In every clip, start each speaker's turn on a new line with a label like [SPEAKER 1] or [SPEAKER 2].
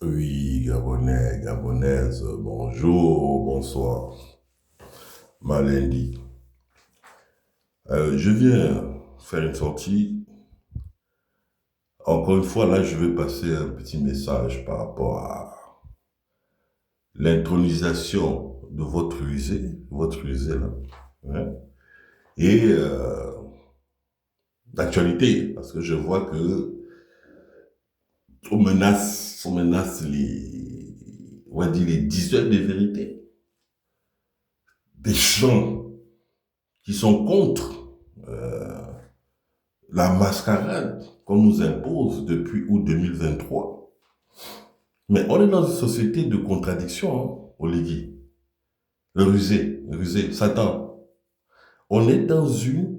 [SPEAKER 1] Oui, Gabonais, Gabonaise, bonjour, bonsoir, Malendi. Je viens faire une sortie. Encore une fois, là, je vais passer un petit message par rapport à l'intronisation de votre rusée, là, hein, et d'actualité, parce que je vois que on menace on va dire les 10 heures de vérité, des gens qui sont contre. euh, la mascarade qu'on nous impose depuis août 2023. Mais on est dans une société de contradiction, hein, Oligui. Le rusé, Satan. On est dans une...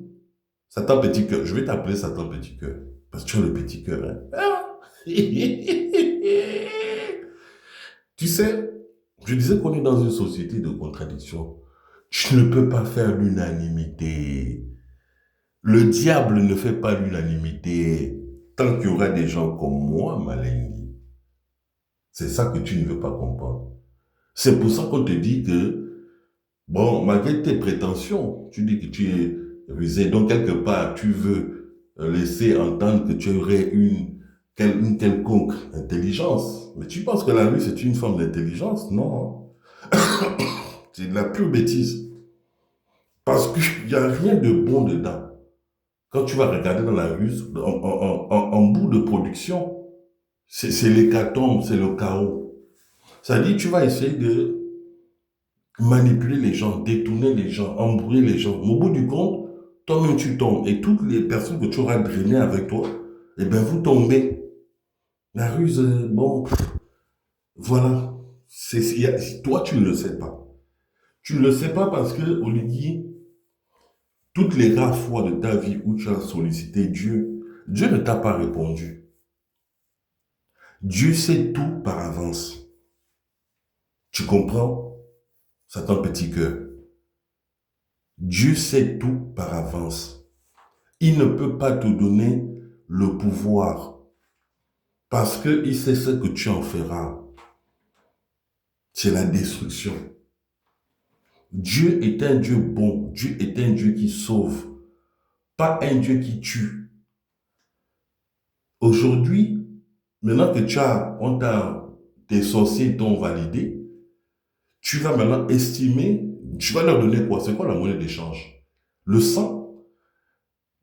[SPEAKER 1] Satan petit cœur. Je vais t'appeler Satan petit cœur. Parce que tu as le petit cœur, hein. Ah. Tu sais, je disais qu'on est dans une société de contradiction. Tu ne peux pas faire l'unanimité. Le diable ne fait pas l'unanimité. Tant qu'il y aura des gens comme moi, Malenghi, c'est ça que tu ne veux pas comprendre. C'est pour ça qu'on te dit que, bon, malgré tes prétentions, tu dis que tu es rusé, donc quelque part, tu veux laisser entendre que tu aurais une quelconque intelligence. Mais tu penses que la rue, c'est une forme d'intelligence? Non, hein. C'est de la pure bêtise. Parce qu'il n'y a rien de bon dedans. Quand tu vas regarder dans la rue, en bout de production, c'est l'hécatombe, c'est le chaos. Ça dit, tu vas essayer de manipuler les gens, détourner les gens, embrouiller les gens. Mais au bout du compte, toi-même tu tombes. Et toutes les personnes que tu auras drainées avec toi, eh bien vous tombez. La ruse, bon, voilà. Toi, tu ne le sais pas. Tu ne le sais pas parce que, Olivier, toutes les rares fois de ta vie où tu as sollicité Dieu, Dieu ne t'a pas répondu. Dieu sait tout par avance. Tu comprends? Satan petit cœur. Dieu sait tout par avance. Il ne peut pas te donner le pouvoir parce qu'il sait ce que tu en feras. C'est la destruction. Dieu est un Dieu bon. Dieu est un Dieu qui sauve, pas un Dieu qui tue. Aujourd'hui, maintenant que tes sorciers t'ont validé, tu vas maintenant estimer, tu vas leur donner quoi? C'est quoi la monnaie d'échange? Le sang.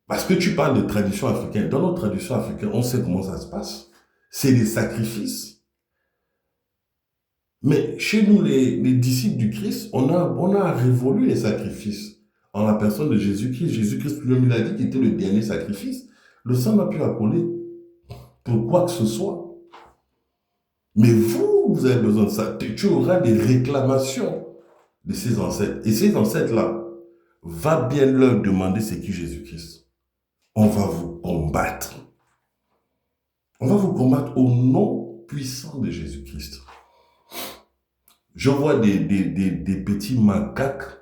[SPEAKER 1] Parce que tu parles de tradition africaine. Dans notre tradition africaine, on sait comment ça se passe. C'est des sacrifices. Mais chez nous, les disciples du Christ, on a révolu les sacrifices. En la personne de Jésus-Christ. Jésus-Christ lui-même, il a dit qu'il était le dernier sacrifice. Le sang n'a pu accoler pour quoi que ce soit. Mais vous avez besoin de ça. Tu auras des réclamations de ces ancêtres. Et ces ancêtres-là, va bien leur demander c'est qui Jésus-Christ. On va vous combattre. On va vous combattre au nom puissant de Jésus-Christ. Je vois des petits macaques,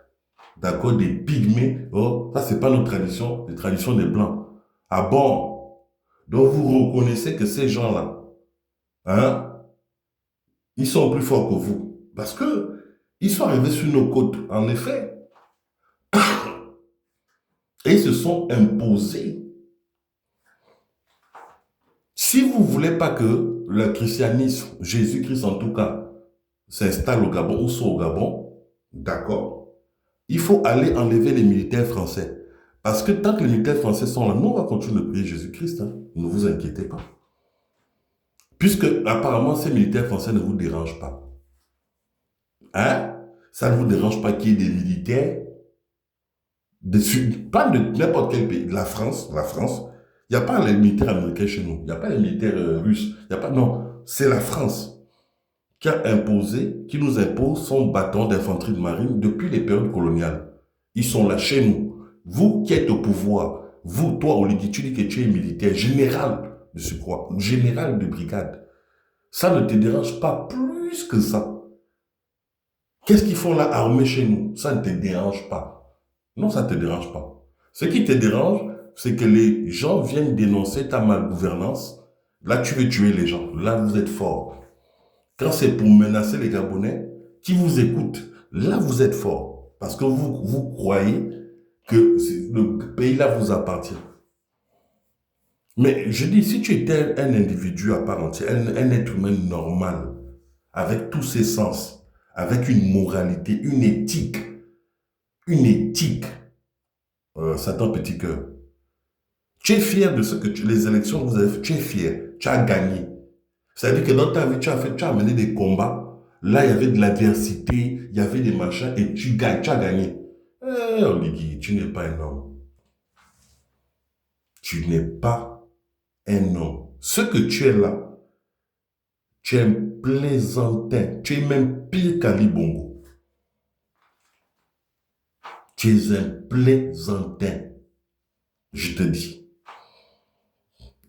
[SPEAKER 1] d'accord, des pygmées. Oh, ça, c'est pas notre tradition, les traditions des Blancs. Ah bon? Donc, vous reconnaissez que ces gens-là, hein, ils sont plus forts que vous. Parce que, ils sont arrivés sur nos côtes, en effet, et ils se sont imposés. Si vous voulez pas que le christianisme, Jésus-Christ en tout cas, s'installe au Gabon ou soit au Gabon, d'accord, il faut aller enlever les militaires français. Parce que tant que les militaires français sont là, nous, on va continuer de prier Jésus-Christ. Hein. Ne vous inquiétez pas. Puisque, apparemment, ces militaires français ne vous dérangent pas. Hein? Ça ne vous dérange pas qu'il y ait des militaires, pas de n'importe quel pays, la France. Il n'y a pas les militaires américains chez nous. Il n'y a pas les militaires russes. Il y a pas, non. C'est la France qui nous impose son bâton d'infanterie de marine depuis les périodes coloniales. Ils sont là chez nous. Vous qui êtes au pouvoir, vous, toi, Oligui, tu dis que tu es militaire, général de surcroît, général de brigade. Ça ne te dérange pas plus que ça. Qu'est-ce qu'ils font là armés chez nous? Ça ne te dérange pas. Non, ça ne te dérange pas. Ce qui te dérange, c'est que les gens viennent dénoncer ta malgouvernance Là, tu veux tuer les gens. Là, vous êtes fort. Quand c'est pour menacer les Gabonais qui vous écoutent, là, vous êtes fort. Parce que vous croyez que le pays-là vous appartient. Mais je dis, si tu étais un individu à part entière, un être humain normal, avec tous ses sens, avec une moralité, une éthique, Satan petit cœur, tu es fier de ce que les élections que vous avez fait, tu es fier, tu as gagné. C'est-à-dire que dans ta vie, tu as mené des combats, là, il y avait de l'adversité, il y avait des machins, et tu gagnes, tu as gagné. Oligui, tu n'es pas un homme. Tu n'es pas un homme. Ce que tu es là, tu es un plaisantin. Tu es même pire qu'Ali Bongo. Tu es un plaisantin. Je te dis.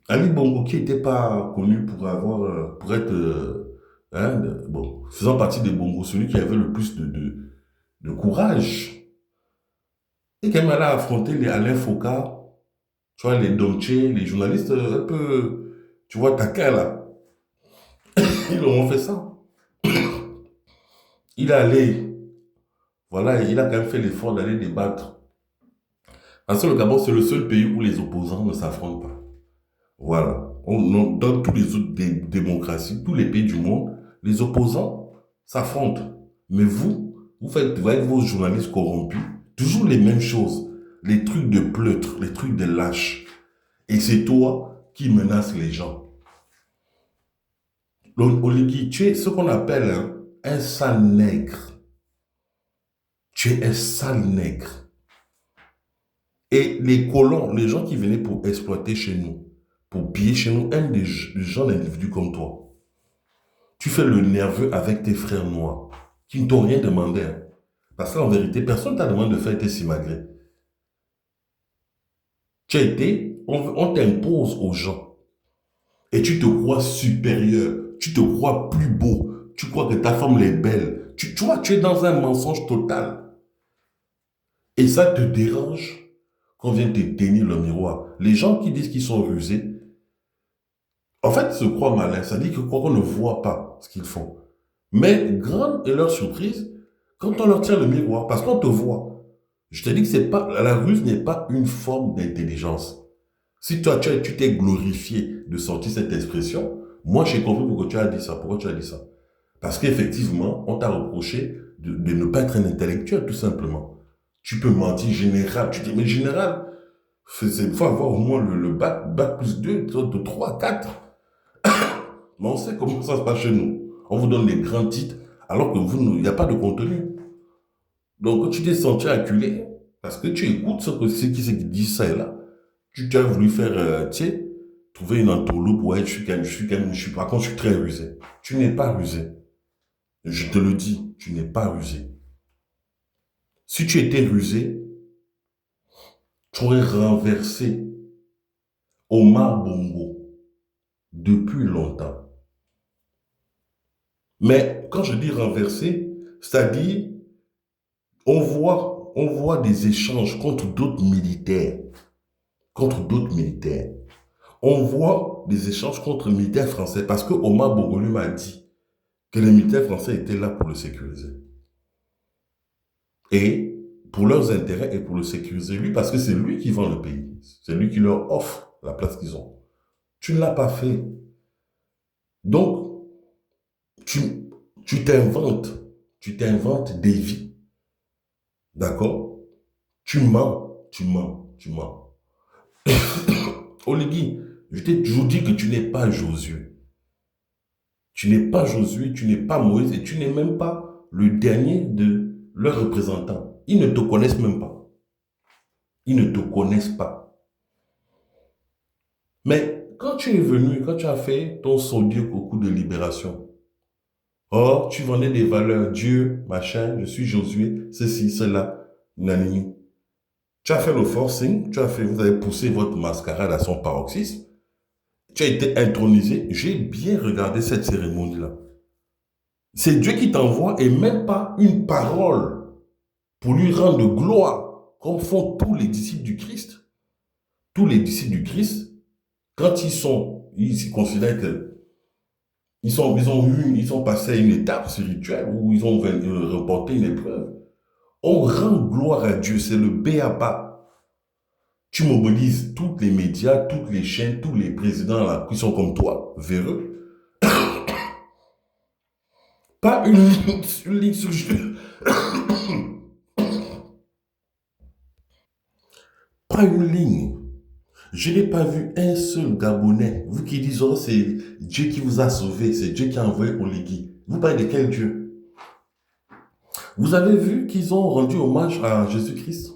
[SPEAKER 1] Ali Bongo qui n'était pas connu pour avoir, pour être, bon, faisant partie des Bongo, celui qui avait le plus de courage. Et quand même allé affronter les Alain Foucault, tu vois, les Domche, les journalistes un peu, tu vois, taquins là. Ils leur ont fait ça. Il est allé, voilà, il a quand même fait l'effort d'aller débattre. Parce que le Gabon, c'est le seul pays où les opposants ne s'affrontent pas. Voilà. Dans tous les autres démocraties, tous les pays du monde, les opposants s'affrontent. Mais vous faites avec vos journalistes corrompus, toujours les mêmes choses. Les trucs de pleutre, les trucs de lâche. Et c'est toi qui menaces les gens. Oligui, tu es ce qu'on appelle un sale nègre. Tu es un sale nègre. Et les colons, les gens qui venaient pour exploiter chez nous, pour piller chez nous, des gens d'individus comme toi. Tu fais le nerveux avec tes frères noirs, qui ne t'ont rien demandé. Hein. Parce qu'en vérité, personne ne t'a demandé de faire tes simagrées. Tu as été, on t'impose aux gens. Et tu te crois supérieur, tu te crois plus beau, tu crois que ta femme est belle. Tu vois, tu es dans un mensonge total. Et ça te dérange qu'on vienne te tenir le miroir. Les gens qui disent qu'ils sont rusés, en fait, ils se croient malins. Ça dit que quoi qu'on ne voit pas ce qu'ils font. Mais grande est leur surprise quand on leur tient le miroir, parce qu'on te voit. Je te dis que c'est pas, la ruse n'est pas une forme d'intelligence. Si toi, tu t'es glorifié de sortir cette expression, moi, j'ai compris pourquoi tu as dit ça. Pourquoi tu as dit ça? Parce qu'effectivement, on t'a reproché de ne pas être un intellectuel, tout simplement. Tu peux mentir général. Tu dis, mais général, il faut avoir au moins le bac plus 2, de 3, 4. Mais on sait comment ça se passe chez nous. On vous donne les grands titres, alors que vous, il n'y a pas de contenu. Donc, quand tu t'es senti acculé, parce que tu écoutes ceux qui disent ça et là, tu as voulu faire, tu sais, trouver une entourloupe, ouais, par contre, je suis très rusé. Tu n'es pas rusé. Je te le dis, tu n'es pas rusé. Si tu étais rusé, tu aurais renversé Omar Bongo depuis longtemps. Mais quand je dis renversé, c'est-à-dire, on voit des échanges contre d'autres militaires. Contre d'autres militaires. On voit des échanges contre les militaires français parce que Omar Bongo lui m'a dit que les militaires français étaient là pour le sécuriser. Et pour leurs intérêts et pour le sécuriser lui, parce que c'est lui qui vend le pays. C'est lui qui leur offre la place qu'ils ont. Tu ne l'as pas fait. Donc, tu t'inventes des vies. D'accord? Tu mens. Oligui, je t'ai toujours dit que tu n'es pas Josué. Tu n'es pas Josué, tu n'es pas Moïse et tu n'es même pas le dernier de leurs représentants. Ils ne te connaissent même pas. Ils ne te connaissent pas. Mais quand tu es venu, quand tu as fait ton sodique au coup de libération, oh, tu vendais des valeurs, Dieu, machin, je suis Josué, ceci, cela, nanani. Tu as fait le forcing, vous avez poussé votre mascarade à son paroxysme, tu as été intronisé. J'ai bien regardé cette cérémonie-là. C'est Dieu qui t'envoie et même pas une parole pour lui rendre gloire, comme font tous les disciples du Christ. Tous les disciples du Christ, quand ils sont Ils considèrent que ils ont passé à une étape spirituelle où ils ont remporté une épreuve. On rend gloire à Dieu, c'est le b.a.-ba. Tu mobilises tous les médias, toutes les chaînes, tous les présidents là, qui sont comme toi, véreux. Pas une ligne sur pas une ligne. Je n'ai pas vu un seul Gabonais. Vous qui dites, oh, c'est Dieu qui vous a sauvé, c'est Dieu qui a envoyé Oligui. Vous parlez de quel Dieu? Vous avez vu qu'ils ont rendu hommage à Jésus-Christ?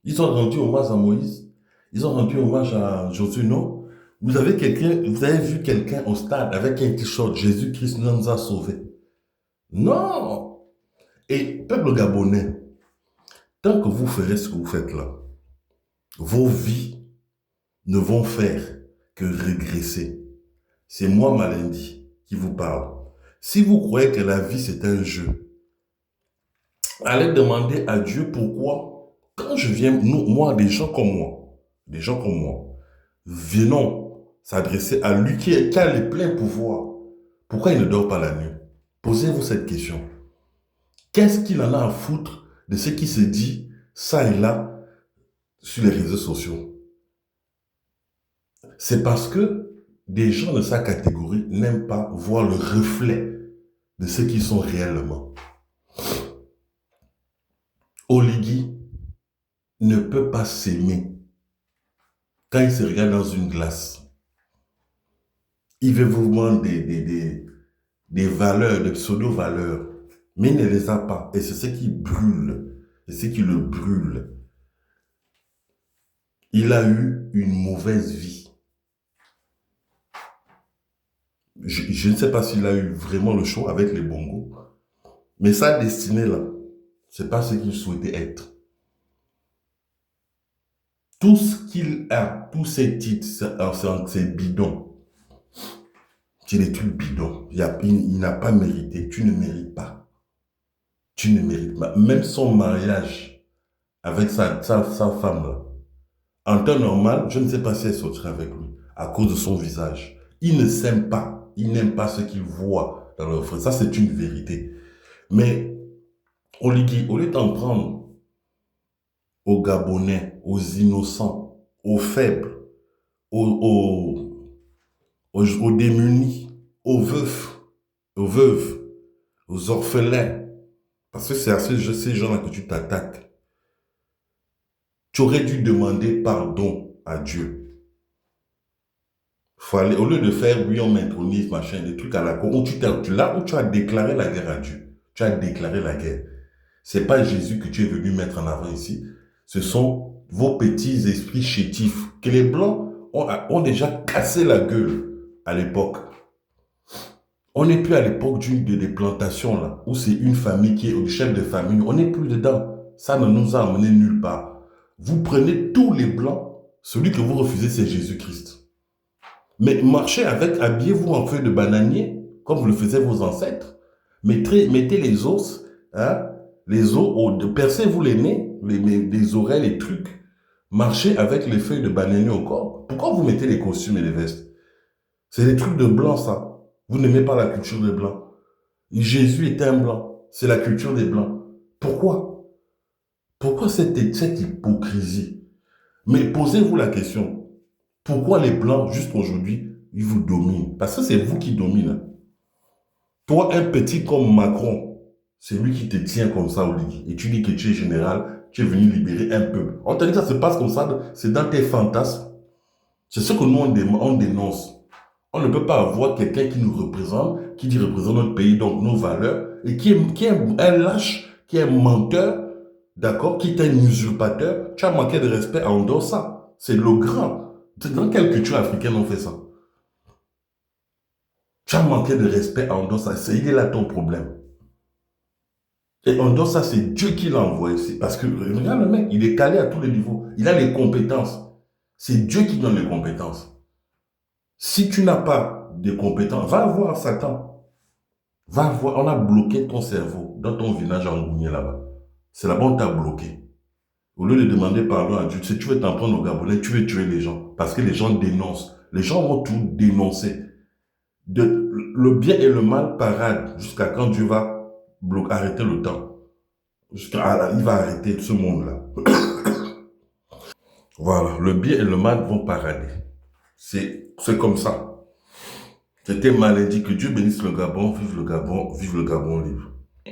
[SPEAKER 1] Ils ont rendu hommage à Moïse? Ils ont rendu hommage à Josué, non? Vous avez vu quelqu'un au stade avec un t-shirt, Jésus-Christ nous a sauvés? Non! Et peuple gabonais, tant que vous ferez ce que vous faites là, vos vies ne vont faire que régresser. C'est moi, Malindi, qui vous parle. Si vous croyez que la vie c'est un jeu, allez demander à Dieu pourquoi, quand je viens, moi, des gens comme moi, venons s'adresser à lui qui a les pleins pouvoirs. Pourquoi il ne dort pas la nuit? Posez-vous cette question. Qu'est-ce qu'il en a à foutre de ce qui se dit ça et là sur les réseaux sociaux? C'est parce que des gens de sa catégorie n'aiment pas voir le reflet de ce qu'ils sont réellement. Oligui ne peut pas s'aimer quand il se regarde dans une glace. Il veut vous demander des valeurs, des pseudo-valeurs, mais il ne les a pas. Et c'est ce qui brûle, c'est ce qui le brûle. Il a eu une mauvaise vie. Je ne sais pas s'il a eu vraiment le choix avec les bongos, mais sa destinée là, c'est pas ce qu'il souhaitait être. Tout ce qu'il a, tous ses titres, c'est bidon. C'est des trucs bidons. Il n'a pas mérité. Tu ne mérites pas. Tu ne mérites pas. Même son mariage avec sa femme là, en temps normal, je ne sais pas si elle sortira avec lui à cause de son visage. Il ne s'aime pas. Il n'aime pas ce qu'il voit dans leur frère. Ça, c'est une vérité. Mais Oligui, au lieu d'en prendre aux Gabonais, aux innocents, aux faibles, aux démunis, aux veufs, aux veuves, aux orphelins, parce que c'est à ces gens-là que tu t'attaques, tu aurais dû demander pardon à Dieu. Au lieu de faire, oui, on m'intronise, machin, des trucs à la con, où tu as déclaré la guerre à Dieu. Tu as déclaré la guerre. C'est pas Jésus que tu es venu mettre en avant ici. Ce sont vos petits esprits chétifs que les Blancs ont déjà cassé la gueule à l'époque. On n'est plus à l'époque des plantations, là, où c'est une famille qui est au chef de famille. On n'est plus dedans. Ça ne nous a amené nulle part. Vous prenez tous les Blancs, celui que vous refusez, c'est Jésus-Christ. Mais marchez avec, habillez-vous en feuille de bananier, comme vous le faisaient vos ancêtres. Mettez les os, hein, percez-vous les nez, les oreilles, les trucs. Marchez avec les feuilles de bananier au corps. Pourquoi vous mettez les costumes et les vestes? C'est des trucs de blanc, ça. Vous n'aimez pas la culture des blancs. Jésus était un blanc. C'est la culture des blancs. Pourquoi? Pourquoi cette hypocrisie? Mais posez-vous la question. Pourquoi les blancs, juste aujourd'hui, ils vous dominent? Parce que c'est vous qui dominez. Toi, un petit comme Macron, c'est lui qui te tient comme ça, Oligui. Et tu dis que tu es général, tu es venu libérer un peuple. On te dit que ça se passe comme ça, c'est dans tes fantasmes. C'est ce que nous, on dénonce. On ne peut pas avoir quelqu'un qui nous représente, qui dit représente notre pays, donc nos valeurs, et qui est un lâche, qui est un menteur, d'accord, qui est un usurpateur. Tu as manqué de respect en dehors ça. C'est le grand. Dans quelle culture africaine on fait ça? Tu as manqué de respect en dehors ça. Il est là ton problème. Et en dehors ça, c'est Dieu qui l'a envoyé ici. Parce que, regarde le mec, il est calé à tous les niveaux. Il a les compétences. C'est Dieu qui donne les compétences. Si tu n'as pas de compétences, va voir Satan. Va voir, on a bloqué ton cerveau dans ton village en Gougné là-bas. C'est là-bas on t'a bloqué. Au lieu de demander pardon à Dieu, si tu veux t'en prendre au Gabonais, tu veux tuer les gens. Parce que les gens dénoncent. Les gens vont tout dénoncer. Le bien et le mal paradent jusqu'à quand Dieu va arrêter le temps. Il va arrêter ce monde-là. Voilà, le bien et le mal vont parader. C'est comme ça. C'était mal dit. Que Dieu bénisse le Gabon, vive le Gabon libre.